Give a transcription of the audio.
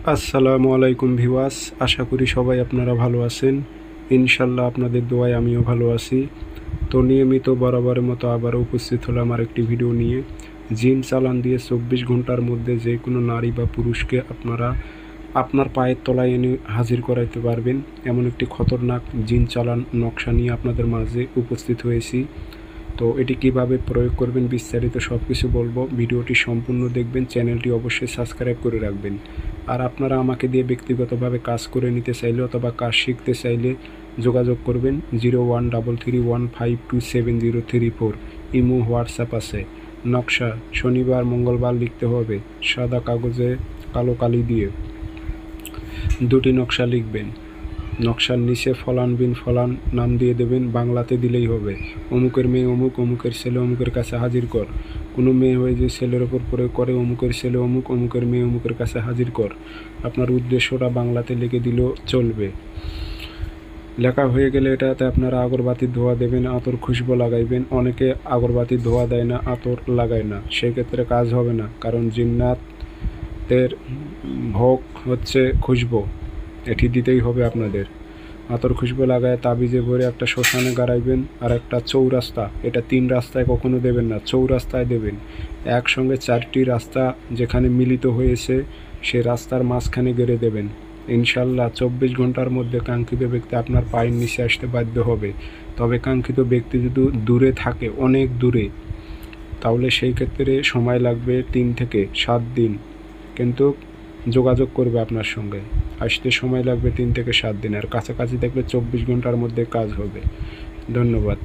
আসসালামু আলাইকুম ভিউয়ার্স, আশা করি সবাই আপনারা ভালো আছেন। ইনশাল্লাহ আপনাদের দোয়ায় আমিও ভালো আছি। তো নিয়মিত বরাবরের মতো আবারও উপস্থিত হলাম আরেকটি ভিডিও নিয়ে। জিন চালান দিয়ে 24 ঘন্টার মধ্যে যে কোনো নারী বা পুরুষকে আপনারা আপনার পায়ের তলায় এনে হাজির করাইতে পারবেন, এমন একটি খতরনাক জিন চালান নকশা নিয়ে আপনাদের মাঝে উপস্থিত হয়েছি। তো এটি কিভাবে প্রয়োগ করবেন বিস্তারিত সব কিছু বলবো। ভিডিওটি সম্পূর্ণ দেখবেন, চ্যানেলটি অবশ্যই সাবস্ক্রাইব করে রাখবেন। আর আপনারা আমাকে দিয়ে ব্যক্তিগতভাবে কাজ করে নিতে চাইলে অথবা কাজ শিখতে চাইলে যোগাযোগ করবেন 013315270034। ইমো, হোয়াটসঅ্যাপ আছে। নকশা শনিবার মঙ্গলবার লিখতে হবে, সাদা কাগজে কালো কালি দিয়ে 2টি নকশা লিখবেন। নকশার নিচে ফলান বিন ফলান নাম দিয়ে দেবেন, বাংলাতে দিলেই হবে। অমুকের মেয়ে অমুক, অমুকের ছেলে অমুকের কাছে হাজির কর। কোনো মেয়ে হয়ে যে ছেলের ওপর প্রয়োগ করে, অমুকের ছেলে অমুক, অমুকের মেয়ে অমুকের কাছে হাজির কর। আপনার উদ্দেশ্যটা বাংলাতে লিখে দিলেও চলবে। লেখা হয়ে গেলে এটাতে আপনারা আগরবাতির ধোঁয়া দেবেন, আতর খুশবু লাগাইবেন। অনেকে আগরবাতির ধোঁয়া দেয় না, আতর লাগায় না, সেক্ষেত্রে কাজ হবে না, কারণ জিন্নাতের ভোগ হচ্ছে খুশবু, এটি দিতেই হবে আপনাদের। আতর খুশবু লাগায় তাবিজে ভরে একটা শ্মশানে গাড়াইবেন, আর একটা চৌরাস্তা, এটা 3 রাস্তায় কখনো দেবেন না, চৌরাস্তায় দেবেন। একসঙ্গে 4টি রাস্তা যেখানে মিলিত হয়েছে সে রাস্তার মাঝখানে গেড়ে দেবেন। ইনশাল্লাহ 24 ঘন্টার মধ্যে কাঙ্ক্ষিত ব্যক্তি আপনার পায়ের নিচে আসতে বাধ্য হবে। তবে কাঙ্ক্ষিত ব্যক্তি যদি দূরে থাকে, অনেক দূরে, তাহলে সেই ক্ষেত্রে সময় লাগবে 3 থেকে 7 দিন, কিন্তু যোগাযোগ করবে আপনার সঙ্গে। আসতে সময় লাগবে 3 থেকে 7 দিন, আর কাছাকাছি দেখলে 24 ঘন্টার মধ্যে কাজ হবে। ধন্যবাদ।